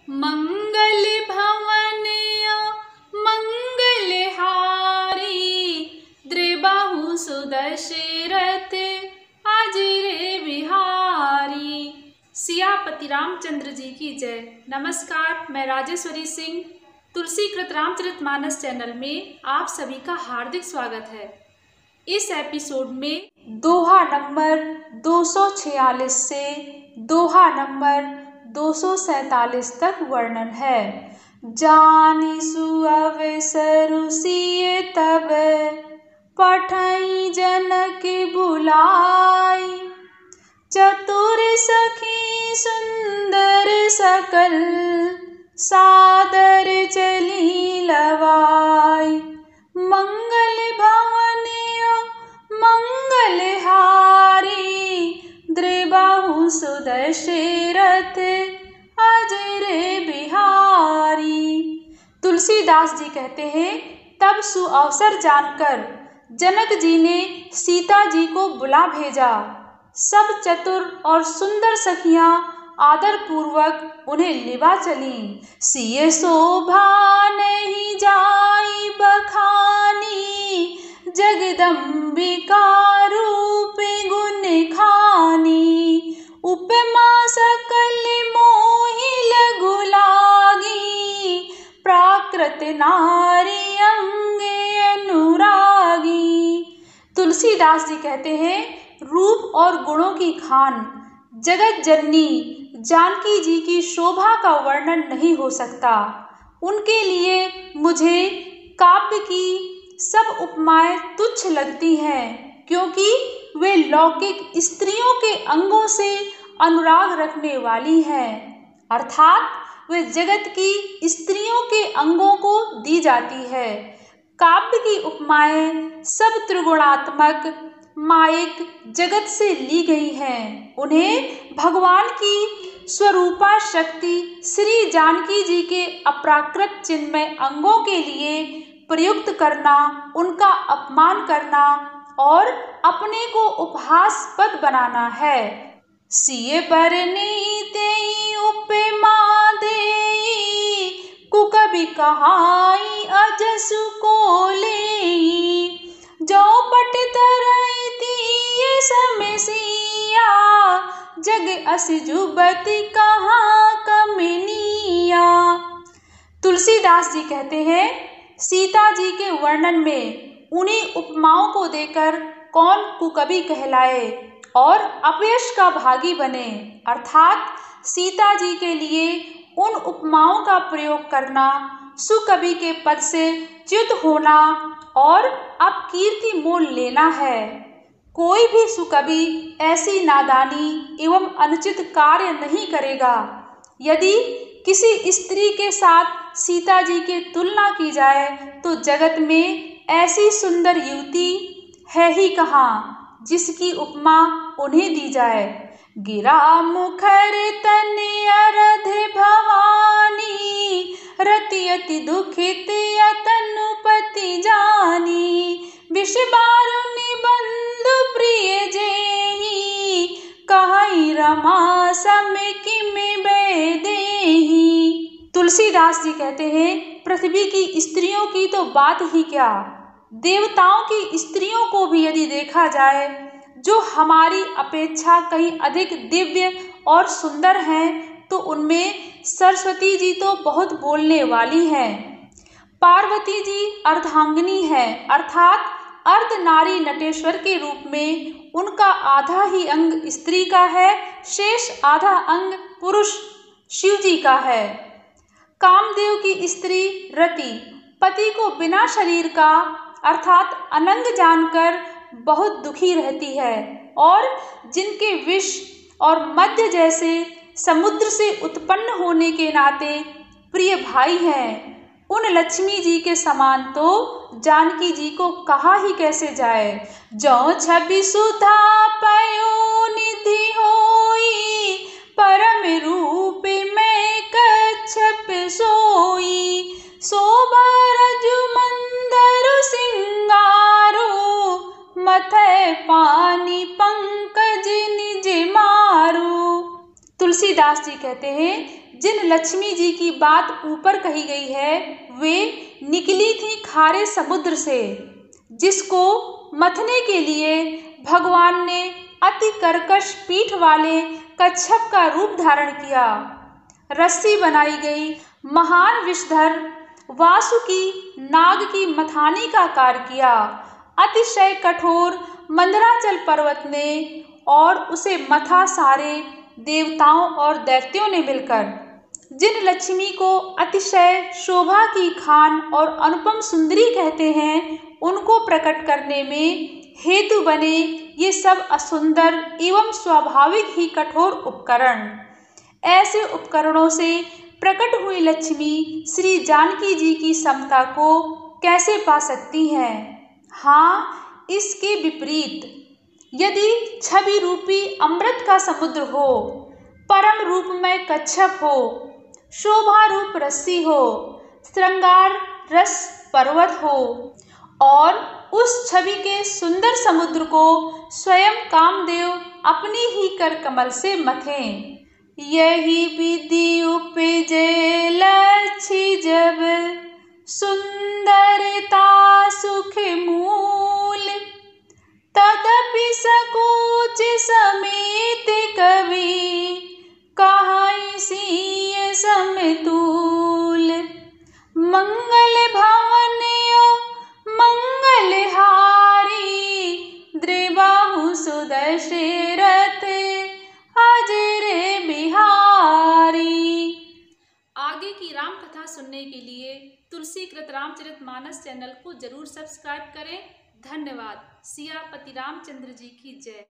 मंगल भवन मंगलहारी, द्रिबाहु सुदशरथ अजर बिहारी। सियापति रामचंद्र जी की जय। नमस्कार, मैं राजेश्वरी सिंह तुलसीकृत रामचरितमानस चैनल में आप सभी का हार्दिक स्वागत है। इस एपिसोड में दोहा नंबर 246 से दोहा नंबर 247 तक वर्णन है। जानि सुअवसरु सिय तब, पठई जनक बुलाई। चतुर सखी सुंदर सकल, सादर चली लवाई। मंगल भवन मंगलहारी, द्रिबाहु सुदशरथ अजर बिहारी। तुलसीदास जी कहते हैं, तब सुअवसर जानकर जनक जी ने सीता जी को बुला भेजा। सब चतुर और सुंदर सखियां आदर पूर्वक उन्हें लिवा चली। सिय शोभा नहीं जाई बखानी, जगदम्बिका रूप गुण खानी। उपमा सकल मोहि लघु लागी, प्राकृत नारी अंग अनुरागी। तुलसीदास जी कहते हैं, रूप और गुणों की खान जगत जननी जानकी जी की शोभा का वर्णन नहीं हो सकता। उनके लिए मुझे काव्य की सब उपमाएं तुच्छ लगती हैं, क्योंकि वे लौकिक स्त्रियों के अंगों से अनुराग रखने वाली हैं, अर्थात वे जगत की स्त्रियों के अंगों को दी जाती है। काव्य की उपमाएं सब त्रिगुणात्मक मायिक जगत से ली गई हैं। उन्हें भगवान की स्वरूपा शक्ति श्री जानकी जी के अप्राकृत चिन्मय अंगों के लिए प्रयुक्त करना, उनका अपमान करना और अपने को उपहासपद बनाना है। सिय परनीतेई उपमा देई, कुकबि कहाई अजसु को लेई। जो पट तरई तिय समसिया, जग अस जुबति कहाँ कमनिया। तुलसीदास जी कहते हैं, सीता जी के वर्णन में उन्हीं उपमाओं को देकर कौन कुकवि कहलाए और अपयश का भागी बने, अर्थात सीता जी के लिए उन उपमाओं का प्रयोग करना सुकवि के पद से च्युत होना और अपकीर्ति मोल लेना है। कोई भी सुकवि ऐसी नादानी एवं अनुचित कार्य नहीं करेगा। यदि किसी स्त्री के साथ सीता जी की तुलना की जाए तो जगत में ऐसी सुंदर युवती है ही कहाँ जिसकी उपमा उन्हें दी जाए। गिरा मुखर तन अरध भवानी, रति अति दुखित अतनुपति जानी। विष बारुनि बंधु प्रिय जेहि, कहई रमा सम किम बेदेहि। तुलसीदास जी कहते हैं, पृथ्वी की स्त्रियों की तो बात ही क्या, देवताओं की स्त्रियों को भी यदि देखा जाए जो हमारी अपेक्षा कहीं अधिक दिव्य और सुंदर हैं, तो उनमें सरस्वती जी तो बहुत बोलने वाली हैं। पार्वती जी अर्धांगिनी है, अर्थात अर्ध नारी नटेश्वर के रूप में उनका आधा ही अंग स्त्री का है, शेष आधा अंग पुरुष शिव जी का है। कामदेव की स्त्री रति पति को बिना शरीर का अर्थात अनंग जानकर बहुत दुखी रहती है और जिनके विष और मद्य जैसे समुद्र से उत्पन्न होने के नाते प्रिय भाई हैं, उन लक्ष्मी जी के समान तो जानकी जी को कहा ही कैसे जाए। जो छवि सुधा पयो निधि होई, परम रूप में कच्छप सोई। शोभा रजु मंदर सिंगारो, मथै पानी पंकज निज मारो। तुलसीदास जी कहते हैं, जिन लक्ष्मी जी की बात ऊपर कही गई है वे निकली थी खारे समुद्र से, जिसको मथने के लिए भगवान ने अति कर्कश पीठ वाले कच्छप का रूप धारण किया। रस्सी बनाई गई, महान विषधर वासुकी नाग की मथानी का कार्य किया। अतिशय कठोर मंदराचल पर्वत ने और उसे मथा सारे देवताओं और दैत्यों ने मिलकर। जिन लक्ष्मी को अतिशय शोभा की खान और अनुपम सुंदरी कहते हैं, उनको प्रकट करने में हेतु बने ये सब असुंदर एवं स्वाभाविक ही कठोर उपकरण। ऐसे उपकरणों से प्रकट हुई लक्ष्मी श्री जानकी जी की समता को कैसे पा सकती हैं? हाँ, इसके विपरीत यदि छवि रूपी अमृत का समुद्र हो, परम रूपमय कच्छप हो, शोभा रूप रस्सी हो, श्रृंगार रस पर्वत हो और उस छवि के सुंदर समुद्र को स्वयं कामदेव अपनी ही कर कमल से मथें। यही विधि उपजे लच्छी जब सुंदरता सुख मूल, तदपि सकोच समेत कवि कहाई सिय समतूल। मंगल भवनयो मंगलहारी, द्रिबाहु सुदशरथ अजर बिहारी। आगे की राम कथा सुनने के लिए तुलसीकृत रामचरितमानस चैनल को जरूर सब्सक्राइब करें। धन्यवाद। सियापति रामचंद्र जी की जय।